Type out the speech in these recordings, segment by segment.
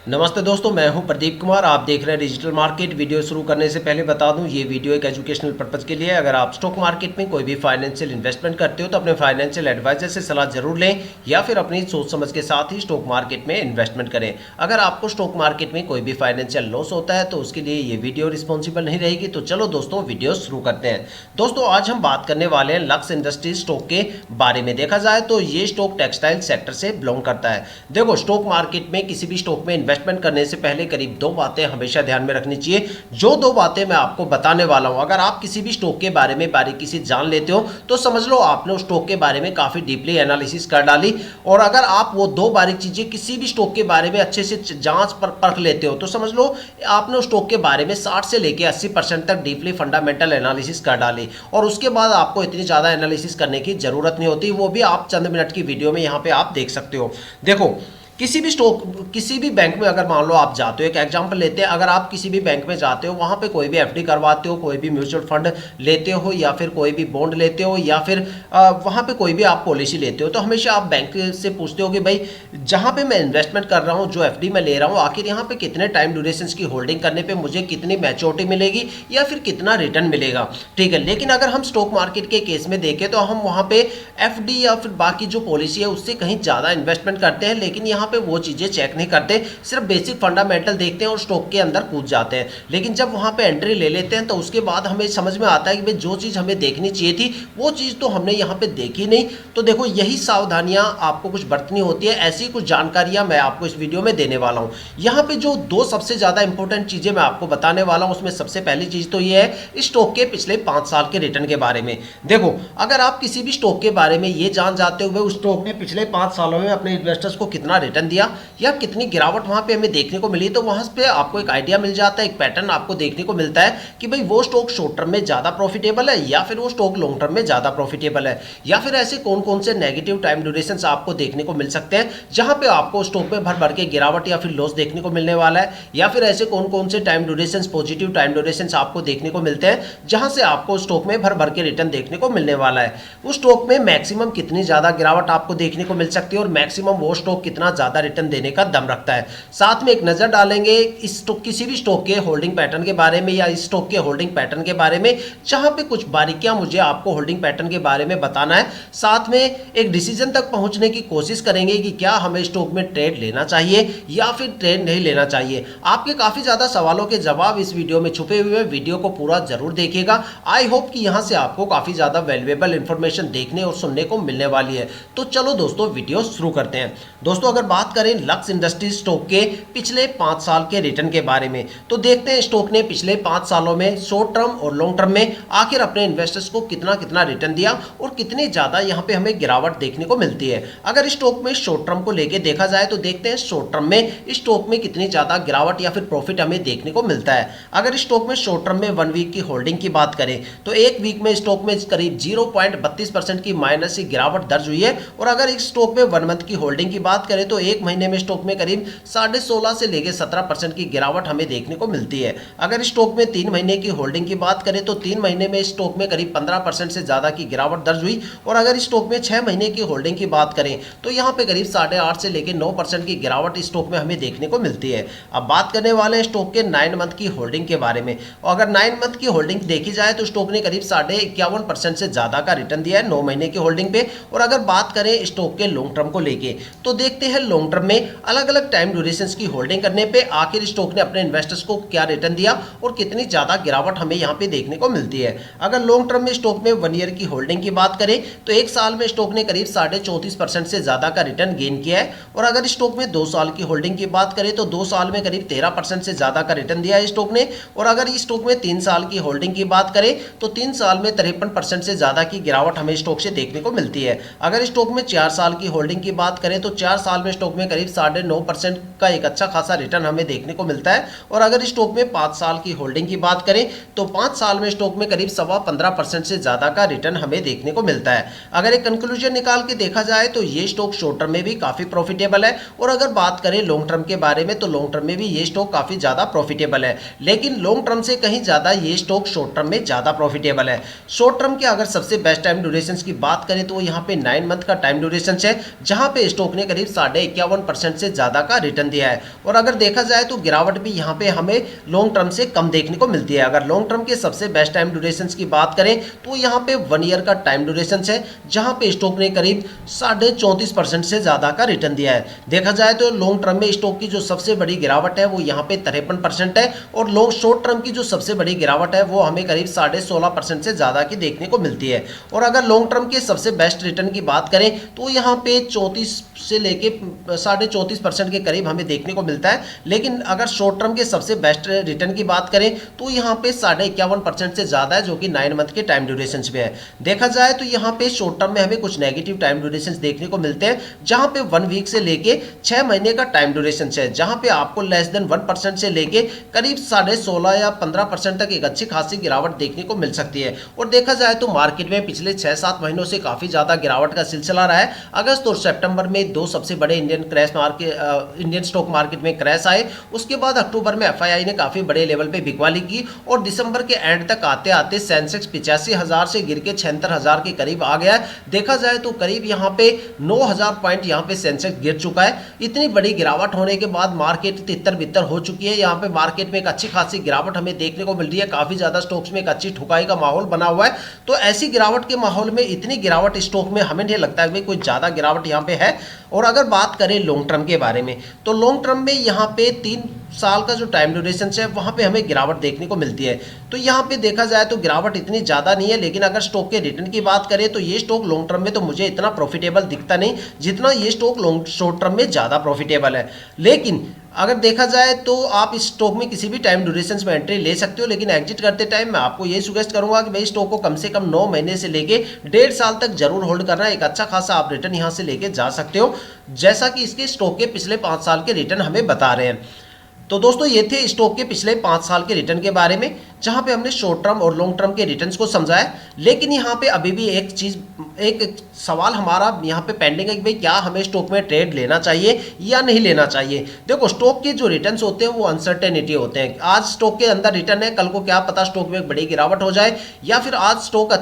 नमस्ते दोस्तों, मैं हूं प्रदीप कुमार। आप देख रहे हैं डिजिटल मार्केट। वीडियो शुरू करने से पहले बता दूं, ये वीडियो एक एजुकेशनल पर्पज़ के लिए है। अगर आप स्टॉक मार्केट में कोई भी फाइनेंशियल इन्वेस्टमेंट करते हो तो अपने फाइनेंशियल एडवाइजर से सलाह जरूर लें या फिर अपनी सोच समझ के साथ ही स्टॉक मार्केट में इन्वेस्टमेंट करें। अगर आपको स्टॉक मार्केट में कोई भी फाइनेंशियल लॉस होता है तो उसके लिए ये वीडियो रिस्पॉन्सिबल नहीं रहेगी। तो चलो दोस्तों, वीडियो शुरू करते हैं। दोस्तों, आज हम बात करने वाले हैं लक्स इंडस्ट्रीज स्टॉक के बारे में। देखा जाए तो ये स्टॉक टेक्सटाइल सेक्टर से बिलोंग करता है। देखो, स्टॉक मार्केट में किसी भी स्टॉक में इन्वेस्टमेंट करने से पहले करीब दो बातें हमेशा ध्यान में रखनी चाहिए। जो दो बातें मैं आपको बताने वाला हूं, अगर आप किसी भी स्टॉक के बारे में बारीकी से जान लेते हो तो समझ लो आपने उस स्टॉक के बारे में काफी डीपली एनालिसिस कर डाली। और अगर आप वो दो बारीक चीजें किसी भी स्टॉक के बारे में अच्छे से जांच पर परख लेते हो तो समझ लो आपने उस स्टॉक के बारे में 60 से लेकर 80% तक डीपली फंडामेंटल एनालिसिस कर डाली। और उसके बाद आपको इतनी ज्यादा एनालिसिस करने की जरूरत नहीं होती, वो भी आप चंद मिनट की वीडियो में यहाँ पे आप देख सकते हो। देखो, किसी भी स्टॉक, किसी भी बैंक में अगर मान लो आप जाते हो, एक एग्जांपल लेते हैं, अगर आप किसी भी बैंक में जाते हो, वहां पे कोई भी एफडी करवाते हो, कोई भी म्यूचुअल फंड लेते हो या फिर कोई भी बॉन्ड लेते हो या फिर वहां पे कोई भी आप पॉलिसी लेते हो, तो हमेशा आप बैंक से पूछते हो कि भाई जहां पे मैं इन्वेस्टमेंट कर रहा हूं, जो एफडी मैं ले रहा हूं, आखिर यहाँ पे कितने टाइम ड्यूरेशन की होल्डिंग करने पर मुझे कितनी मैच्योरिटी मिलेगी या फिर कितना रिटर्न मिलेगा। ठीक है, लेकिन अगर हम स्टॉक मार्केट के केस में देखें तो हम वहां पे एफडी या फिर बाकी जो पॉलिसी है उससे कहीं ज्यादा इन्वेस्टमेंट करते हैं, लेकिन यहाँ पे वो चीजें चेक नहीं करते, सिर्फ बेसिक फंडामेंटल देखते हैं और स्टॉक के अंदर कूद जाते हैं। लेकिन जब वहां पे एंट्री ले लेते हैं तो उसके बाद हमें समझ में आता है कि भाई जो चीज हमें देखनी चाहिए थी वो चीज तो हमने यहाँ पे देखी नहीं। तो देखो, यही सावधानियां आपको कुछ बरतनी होती है। ऐसी कुछ जानकारियां मैं आपको इस वीडियो में देने वाला हूं। यहाँ पे जो दो सबसे ज्यादा इंपॉर्टेंट चीजें मैं आपको बताने वाला हूं, उसमें सबसे पहली चीज तो ये है स्टॉक के पिछले 5 साल के रिटर्न के बारे में। देखो, अगर आप किसी भी स्टॉक के बारे में ये जान जाते हो उस स्टॉक ने पिछले 5 सालों में अपने इन्वेस्टर्स को कितना रिटर्न दिया या कितनी गिरावट वहां पे हमें देखने को मिली, तो वहां पे आपको एक आइडिया मिल जाता है, एक पैटर्न आपको देखने को मिलता है कि भाई वो स्टॉक शॉर्ट टर्म में ज्यादा प्रॉफिटेबल है या फिर वो स्टॉक लॉन्ग टर्म में ज्यादा प्रॉफिटेबल है, या फिर ऐसे कौन कौन से नेगेटिव टाइम ड्यूरेशन आपको देखने को मिल सकते हैं जहां पे आपको स्टॉक में भर भर के गिरावट या फिर लॉस देखने को मिलने वाला है, या फिर ऐसे कौन कौन से time duration, positive time duration आपको देखने को मिलते हैं जहां से आपको स्टॉक में भर भर के रिटर्न देखने को मिलने वाला है। उस स्टॉक में मैक्सिमम कितनी ज्यादा गिरावट आपको देखने को मिल सकती है और मैक्सिमम वो स्टॉक कितना ज्यादा रिटर्न देने का दम रखता है। साथ में एक नजर डालेंगे इस स्टॉक, किसी भी स्टॉक के होल्डिंग पैटर्न के बारे में या इस स्टॉक के होल्डिंग पैटर्न के बारे में, जहां पे कुछ बारीकियां मुझे आपको होल्डिंग पैटर्न के बारे में बताना है। साथ में एक डिसीजन तक पहुंचने की कोशिश करेंगे कि क्या हमें स्टॉक में ट्रेड लेना चाहिए या फिर ट्रेड नहीं लेना चाहिए। आपके काफी ज्यादा सवालों के जवाब इस वीडियो में छुपे हुए हैं, वीडियो को पूरा जरूर देखिएगा। आई होप कि यहां से आपको काफी ज्यादा वैल्यूएबल इंफॉर्मेशन देखने और सुनने को मिलने वाली है। तो चलो दोस्तों, वीडियो शुरू करते हैं। दोस्तों, अगर बात करें लक्स इंडस्ट्रीज स्टॉक के पिछले 5 साल के रिटर्न के बारे में, तो देखते हैं स्टॉक ने पिछले 5 सालों में शॉर्ट टर्म और लॉन्ग टर्म में आखिर अपने इन्वेस्टर्स को कितना कितना रिटर्न दिया और कितनी ज्यादा यहां पे हमें गिरावट देखने को मिलती है। अगर स्टॉक में शॉर्ट टर्म को लेके देखा जाए तो देखते हैं शॉर्ट टर्म में स्टॉक में कितनी ज्यादा गिरावट या फिर प्रॉफिट हमें देखने को मिलता है। अगर स्टॉक में शॉर्ट टर्म में 1 वीक की होल्डिंग की बात करें तो एक वीक में स्टॉक में करीब 0.32% की माइनस की गिरावट दर्ज हुई है। और अगर इस स्टॉक में 1 मंथ की होल्डिंग की बात करें तो एक महीने में स्टॉक में करीब 16.5 से लेकर 17% की गिरावट हमें देखने को मिलती है। अगर स्टॉक में 3 महीने की होल्डिंग की बात करें तो 3 महीने में स्टॉक में करीब 15% से ज्यादा की गिरावट दर्ज हुई। और अगर स्टॉक में 6 महीने की होल्डिंग की बात करें तो यहां पे करीब 8.5 से लेकर 9% की गिरावट स्टॉक में हमें देखने को मिलती है। अब बात करने वाले हैं स्टॉक के 9 मंथ की होल्डिंग के बारे में। और अगर 9 मंथ की होल्डिंग देखी जाए तो स्टॉक ने करीब 51.5% से ज्यादा का रिटर्न दिया है 9 महीने की होल्डिंग पे। और अगर बात करें स्टॉक के लॉन्ग टर्म को लेके तो देखते हैं लॉन्ग टर्म में अलग अलग टाइम ड्यूरेशन की होल्डिंग करने पे आखिर स्टॉक ने अपने इन्वेस्टर्स को क्या रिटर्न दिया और कितनी ज्यादा गिरावट हमें यहां पे देखने को मिलती है। अगर लॉन्ग टर्म में स्टॉक में 1 ईयर की होल्डिंग की बात करें तो एक साल में स्टॉक ने करीब 34.5% से ज्यादा का रिटर्न गेन किया है। और अगर स्टॉक में 2 साल की होल्डिंग की बात करें तो 2 साल में करीब 13% से ज्यादा का रिटर्न दिया है स्टॉक ने। और अगर स्टॉक में 3 साल की होल्डिंग की बात करें तो 3 साल में 53% से ज्यादा की गिरावट हमें स्टॉक से देखने को मिलती है। अगर स्टॉक में 4 साल की होल्डिंग की बात करें तो 4 साल में स्टॉक में करीब 9.5% का एक अच्छा खासा रिटर्न हमें देखने को मिलता है। और अगर स्टॉक में 5 साल की होल्डिंग की बात करें तो 5 साल में स्टॉक में करीब 15.25% से ज्यादा का रिटर्न हमें देखने को मिलता है। अगर एक कंक्लूजन निकाल के देखा जाए तो ये स्टॉक शॉर्ट टर्म में भी काफी प्रॉफिटेबल है। और अगर बात करें लॉन्ग टर्म के बारे में तो लॉन्ग टर्म में भी ये स्टॉक काफी ज्यादा प्रॉफिटेबल है, लेकिन लॉन्ग टर्म से कहीं ज्यादा ये स्टॉक शॉर्ट टर्म में ज्यादा प्रॉफिटेबल है। शॉर्ट टर्म के अगर सबसे बेस्ट टाइम ड्यूरेशन की बात करें तो यहाँ पे 9 मंथ का टाइम ड्यूरेशन है, जहां पे स्टॉक ने करीब 51% से ज़्यादा का रिटर्न दिया है। और अगर देखा जाए तो गिरावट भी यहाँ पे हमें लॉन्ग टर्म से कम देखने को मिलती है। अगर लॉन्ग टर्म के सबसे बेस्ट टाइम ड्यूरेशन की बात करें तो यहाँ पे 1 ईयर का टाइम ड्यूरेशन है, जहाँ पे स्टॉक ने करीब 34.5% से ज़्यादा का रिटर्न दिया है। देखा जाए तो लॉन्ग टर्म में स्टॉक की जो सबसे बड़ी गिरावट है वो यहाँ पे 53% है, और लॉन्ग शॉर्ट टर्म की जो सबसे बड़ी गिरावट है वो हमें करीब 16.5% से ज़्यादा की देखने को मिलती है। और अगर लॉन्ग टर्म के सबसे बेस्ट रिटर्न की बात करें तो यहाँ पे 34 से लेके 34.5% के करीब हमें देखने को मिलता है। लेकिन अगर शॉर्ट टर्म के सबसे बेस्ट रिटर्न की बात करें तो यहाँ पे 51.5% से ज़्यादा है, जो कि 9 मंथ के टाइम ड्यूरेशन पे है। देखा जाए तो यहाँ पे शॉर्ट टर्म में हमें कुछ नेगेटिव टाइम ड्यूरेशन देखने को मिलते हैं, जहाँ पे 1 वीक से लेके 6 महीने का टाइम ड्यूरेशन है, जहाँ पे आपको लेस देन 1% से लेके करीब 16.5 या 15% तक एक अच्छी खासी गिरावट देखने को मिल सकती है। और देखा जाए तो मार्केट में पिछले 6-7 महीनों से काफ़ी ज़्यादा गिरावट का सिलसिला रहा है। अगस्त और सितंबर में 2 सबसे बड़े इंडियन स्टॉक मार्केट में क्रैश आए। उसके बाद अक्टूबर में एफआईआई ने काफ़ी बड़े लेवल पे बिकवाली की, और दिसंबर के एंड तक आते आते सेंसेक्स 85,000 से गिर के 76,000 के करीब आ गया है। देखा जाए तो करीब यहाँ पे 9,000 पॉइंट यहाँ पे सेंसेक्स गिर चुका है। इतनी बड़ी गिरावट होने के बाद मार्केट तितर बितर हो चुकी है। यहाँ पे मार्केट में एक अच्छी खासी गिरावट हमें देखने को मिल रही है। काफ़ी ज़्यादा स्टॉक्स में एक अच्छी ठुकाई का माहौल बना हुआ है। तो ऐसी गिरावट के माहौल में इतनी गिरावट स्टॉक में हमें नहीं लगता है कि कोई ज़्यादा गिरावट यहाँ पे है। और अगर बात करें लॉन्ग टर्म के बारे में तो लॉन्ग टर्म में यहाँ पे 3 साल का जो टाइम ड्यूरेशन है वहाँ पे हमें गिरावट देखने को मिलती है। तो यहाँ पे देखा जाए तो गिरावट इतनी ज़्यादा नहीं है, लेकिन अगर स्टॉक के रिटर्न की बात करें तो ये स्टॉक लॉन्ग टर्म में तो मुझे इतना प्रॉफिटेबल दिखता नहीं जितना ये स्टॉक लॉन्ग शॉर्ट टर्म में ज़्यादा प्रॉफिटेबल है। लेकिन अगर देखा जाए तो आप इस स्टॉक में किसी भी टाइम ड्यूरेशन में एंट्री ले सकते हो, लेकिन एग्जिट करते टाइम मैं आपको ये सुजेस्ट करूंगा कि भाई स्टॉक को कम से कम 9 महीने से लेके 1.5 साल तक जरूर होल्ड करना है। एक अच्छा खासा आप रिटर्न यहाँ से लेके जा सकते हो, जैसा कि इसके स्टॉक के पिछले 5 साल के रिटर्न हमें बता रहे हैं। तो दोस्तों ये थे स्टॉक के पिछले 5 साल के रिटर्न के बारे में, जहां पे हमने शॉर्ट टर्म और लॉन्ग टर्म के रिटर्न्स को समझाया। लेकिन यहाँ पे अभी भी एक सवाल हमारा यहाँ पे पेंडिंग है कि भाई क्या हमें स्टॉक में ट्रेड लेना चाहिए या नहीं लेना चाहिए। देखो स्टॉक के जो रिटर्न्स होते हैं वो अनसर्टेनिटी होते हैं। आज स्टॉक के अंदर रिटर्न है, कल को क्या पता स्टॉक में एक बड़ी गिरावट हो जाए, या फिर आज स्टॉक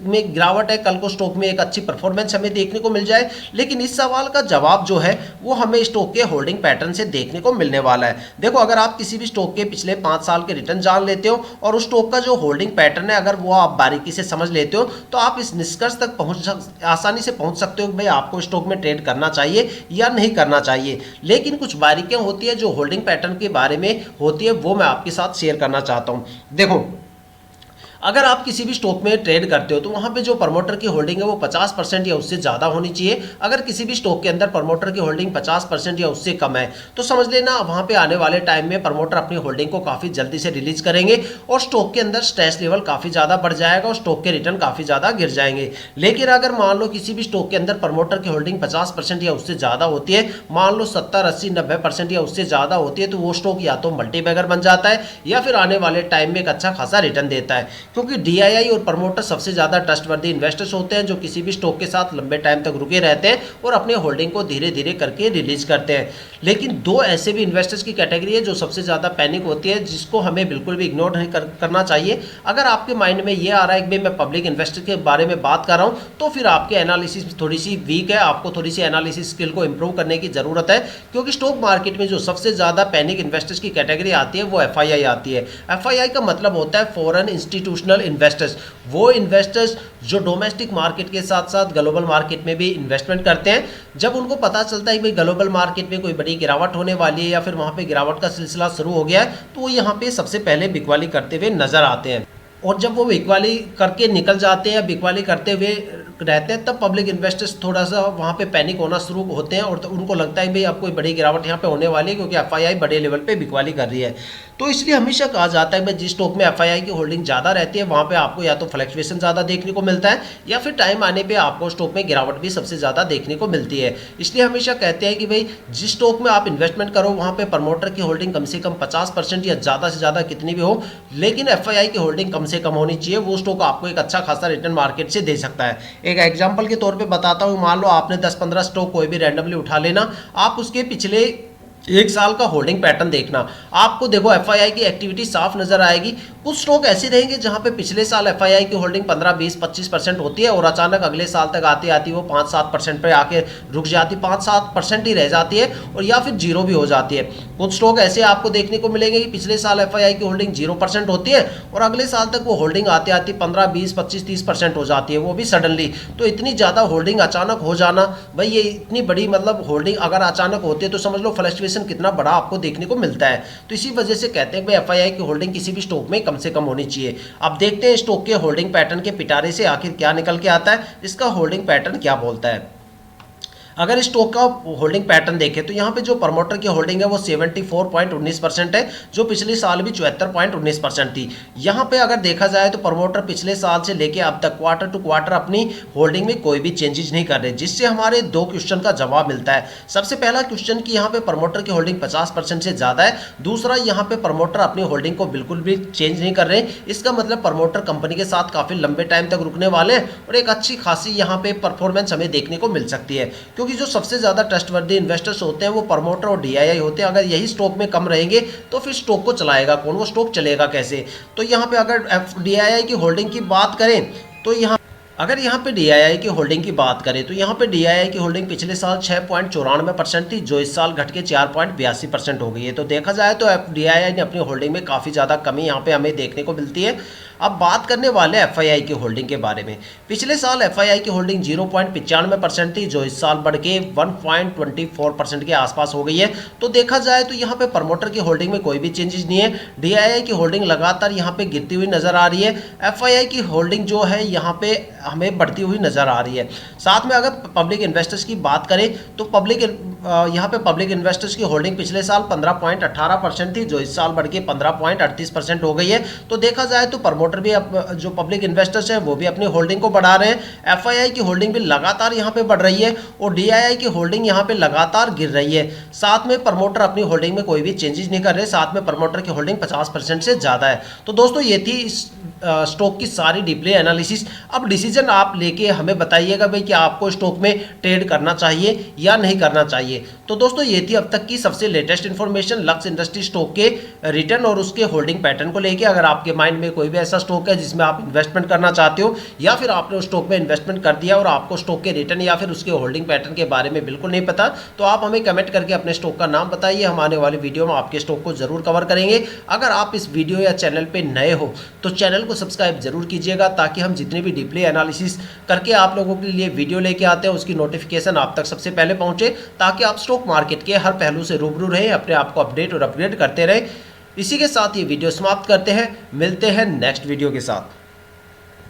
में गिरावट है, कल को स्टॉक में एक अच्छी परफॉर्मेंस हमें देखने को मिल जाए। लेकिन इस सवाल का जवाब जो है वो हमें स्टॉक के होल्डिंग पैटर्न से देखने को मिलने वाला है। देखो अगर आप किसी भी स्टॉक के पिछले 5 साल के रिटर्न जान लेते हो और उस स्टॉक का जो होल्डिंग पैटर्न है अगर वो आप बारीकी से समझ लेते हो तो आप इस निष्कर्ष तक आसानी से पहुंच सकते हो कि भाई आपको स्टॉक में ट्रेड करना चाहिए या नहीं करना चाहिए। लेकिन कुछ बारीकियां होती है जो होल्डिंग पैटर्न के बारे में होती है, वो मैं आपके साथ शेयर करना चाहता हूं। देखो अगर आप किसी भी स्टॉक में ट्रेड करते हो तो वहाँ पे जो प्रमोटर की होल्डिंग है वो 50% या उससे ज़्यादा होनी चाहिए। अगर किसी भी स्टॉक के अंदर प्रमोटर की होल्डिंग 50% या उससे कम है तो समझ लेना वहाँ पे आने वाले टाइम में प्रमोटर अपनी होल्डिंग को काफ़ी जल्दी से रिलीज करेंगे और स्टॉक के अंदर स्ट्रेस लेवल काफ़ी ज़्यादा बढ़ जाएगा और स्टॉक के रिटर्न काफ़ी ज़्यादा गिर जाएंगे। लेकिन अगर मान लो किसी भी स्टॉक के अंदर प्रमोटर की होल्डिंग 50% या उससे ज़्यादा होती है, मान लो 70, 80, 90% या उससे ज़्यादा होती है, तो वो स्टॉक या तो मल्टीबैगर बन जाता है या फिर आने वाले टाइम में एक अच्छा खासा रिटर्न देता है। क्योंकि DII और प्रमोटर सबसे ज़्यादा ट्रस्टवर्दी इन्वेस्टर्स होते हैं जो किसी भी स्टॉक के साथ लंबे टाइम तक रुके रहते हैं और अपने होल्डिंग को धीरे धीरे करके रिलीज करते हैं। लेकिन 2 ऐसे भी इन्वेस्टर्स की कैटेगरी है जो सबसे ज़्यादा पैनिक होती है, जिसको हमें बिल्कुल भी इग्नोर नहीं करना चाहिए। अगर आपके माइंड में ये आ रहा है कि मैं पब्लिक इन्वेस्टर के बारे में बात कर रहा हूँ तो फिर आपके एनालिसिस थोड़ी सी वीक है, आपको थोड़ी सी एनालिसिस स्किल को इंप्रूव करने की ज़रूरत है। क्योंकि स्टॉक मार्केट में जो सबसे ज़्यादा पैनिक इन्वेस्टर्स की कैटेगरी आती है वो FII आती है। FII का मतलब होता है फॉरेन इंस्टीट्यूशनल इन्वेस्टर्स, वो इन्वेस्टर्स जो डोमेस्टिक मार्केट के साथ साथ ग्लोबल मार्केट में भी इन्वेस्टमेंट करते हैं। जब उनको पता चलता है कि भाई ग्लोबल मार्केट में कोई बड़ी गिरावट होने वाली है या फिर वहाँ पे गिरावट का सिलसिला शुरू हो गया है, तो वो यहाँ पे सबसे पहले बिकवाली करते हुए नजर आते हैं। और जब वो बिकवाली करके निकल जाते हैं या बिकवाली करते हुए रहते हैं तब पब्लिक इन्वेस्टर्स थोड़ा सा वहाँ पे पैनिक होना शुरू होते हैं और तो उनको लगता है भाई अब कोई बड़ी गिरावट यहाँ पे होने वाली है क्योंकि FII बड़े लेवल पे बिकवाली कर रही है। तो इसलिए हमेशा कहा जाता है भाई जिस स्टॉक में FII की होल्डिंग ज़्यादा रहती है वहाँ पे आपको या तो फ्लक्चुएशन ज़्यादा देखने को मिलता है या फिर टाइम आने पर आपको स्टॉक में गिरावट भी सबसे ज़्यादा देखने को मिलती है। इसलिए हमेशा कहते हैं कि भाई जिस स्टॉक में आप इन्वेस्टमेंट करो वहाँ पर प्रमोटर की होल्डिंग कम से कम 50% या ज़्यादा से ज़्यादा कितनी भी हो, लेकिन FII की होल्डिंग कम से कम होनी चाहिए। वो स्टॉक आपको एक अच्छा खासा रिटर्न मार्केट से दे सकता है। एक एग्जाम्पल के तौर पे बताता हूँ, मान लो आपने 10-15 स्टॉक कोई भी रैंडमली उठा लेना, आप उसके पिछले एक साल का होल्डिंग पैटर्न देखना, आपको देखो एफआईआई की एक्टिविटी साफ नजर आएगी। कुछ स्टॉक ऐसे रहेंगे जहां पे पिछले साल एफआईआई की होल्डिंग 15, 20, 25% होती है और अचानक अगले साल तक आती आती वो 5-7% पे आके रुक जाती, 5-7% ही रह जाती है और या फिर जीरो भी हो जाती है। कुछ स्टॉक ऐसे आपको देखने को मिलेंगे कि पिछले साल एफआईआई की होल्डिंग 0% होती है और अगले साल तक वो होल्डिंग आती आती 15, 20, 25, 30% हो जाती है, वो भी सडनली। तो इतनी ज़्यादा होल्डिंग अचानक हो जाना, भाई ये इतनी बड़ी मतलब होल्डिंग अगर अचानक होती है तो समझ लो फ्लक्चुएशन कितना बड़ा आपको देखने को मिलता है। तो इसी वजह से कहते हैं कि एफआईआई की होल्डिंग किसी भी स्टॉक में कम से कम होनी चाहिए। अब देखते हैं स्टॉक के होल्डिंग पैटर्न के पिटारे से आखिर क्या निकल के आता है, इसका होल्डिंग पैटर्न क्या बोलता है। अगर स्टॉक का होल्डिंग पैटर्न देखें तो यहाँ पे जो प्रमोटर की होल्डिंग है वो 74.19% है, जो पिछले साल भी 74.19% थी। यहाँ पे अगर देखा जाए तो प्रमोटर पिछले साल से लेके अब तक क्वार्टर टू क्वार्टर अपनी होल्डिंग में कोई भी चेंजेस नहीं कर रहे, जिससे हमारे दो क्वेश्चन का जवाब मिलता है। सबसे पहला क्वेश्चन कि यहाँ पे प्रमोटर की होल्डिंग 50% से ज़्यादा है, दूसरा यहाँ पे प्रमोटर अपनी होल्डिंग को बिल्कुल भी चेंज नहीं कर रहे। इसका मतलब प्रमोटर कंपनी के साथ काफ़ी लंबे टाइम तक रुकने वाले हैं और एक अच्छी खासी यहाँ पे परफॉर्मेंस हमें देखने को मिल सकती है, क्योंकि जो सबसे ज़्यादा ट्रस्टवर्दी इन्वेस्टर्स होते हैं वो प्रमोटर और डीआईआई होते हैं। अगर यही स्टॉक में कम रहेंगे तो फिर स्टॉक को चलाएगा कौन, वो स्टॉक चलेगा कैसे। तो यहाँ पे अगर डीआईआई की होल्डिंग की बात करें तो अगर यहाँ पे डीआईआई की होल्डिंग की बात करें तो यहाँ पे डीआईआई की होल्डिंग पिछले साल 6.94% थी, जो इस साल घट के 4.82% हो गई है। तो देखा जाए तो डीआईआई ने अपनी होल्डिंग में काफ़ी ज़्यादा कमी यहाँ पे हमें देखने को मिलती है। अब बात करने वाले एफआईआई की होल्डिंग के बारे में। पिछले साल एफआईआई की होल्डिंग 0.95% थी, जो इस साल बढ़ के 1.24% के आसपास हो गई है। तो देखा जाए तो यहाँ पे प्रमोटर की होल्डिंग में कोई भी चेंजेस नहीं है। डीआईआई की होल्डिंग लगातार यहाँ पे गिरती हुई नजर आ रही है, एफआईआई की होल्डिंग जो है यहाँ पे हमें बढ़ती हुई नजर आ रही है। साथ में अगर पब्लिक इन्वेस्टर्स की बात करें तो यहाँ पे पब्लिक इन्वेस्टर्स की होल्डिंग पिछले साल 15.18% थी, जो इस साल बढ़ के 15.38% हो गई है। तो देखा जाए तो प्रमोटर भी जो पब्लिक इन्वेस्टर्स हैं वो भी अपनी होल्डिंग को बढ़ा रहे हैं। एफआईआई की होल्डिंग भी लगातार यहाँ पे बढ़ रही है और डीआईआई की होल्डिंग यहाँ पे लगातार गिर रही है। साथ में प्रमोटर अपनी होल्डिंग में कोई भी चेंजेस नहीं कर रहे, साथ में प्रमोटर की होल्डिंग 50% से ज़्यादा है। तो दोस्तों ये थी स्टॉक की सारी डीपली एनालिसिस। अब डिसीजन आप लेके हमें बताइएगा भाई कि आपको स्टॉक में ट्रेड करना चाहिए या नहीं करना चाहिए। तो दोस्तों ये थी अब तक की सबसे latest information lux industry stock के रिटर्न और उसके होल्डिंग पैटर्न को लेके। अगर आपके माइंड में कोई भी ऐसा स्टॉक है जिसमें आप इन्वेस्टमेंट करना चाहते हो या फिर आपने उस स्टॉक में इन्वेस्टमेंट कर दिया और आपको स्टॉक के रिटर्न या फिर उसके होल्डिंग पैटर्न के बारे में बिल्कुल नहीं पता, तो आप हमें कमेंट करके अपने स्टॉक का नाम बताइए। हम आने वाली वीडियो में आपके स्टॉक को जरूर कवर करेंगे। अगर आप इस वीडियो या चैनल पर नए हो तो चैनल को सब्सक्राइब जरूर कीजिएगा, ताकि हम जितने भी डीपली एनालिसिस करके आप लोगों के लिए वीडियो लेके आते हैं उसकी नोटिफिकेशन आप तक सबसे पहले पहुंचे, ताकि आप स्टॉक मार्केट के हर पहलू से रूबरू रहें, अपने आप को अपडेट और अपग्रेड करते रहें। इसी के साथ ये वीडियो समाप्त करते हैं, मिलते हैं नेक्स्ट वीडियो के साथ।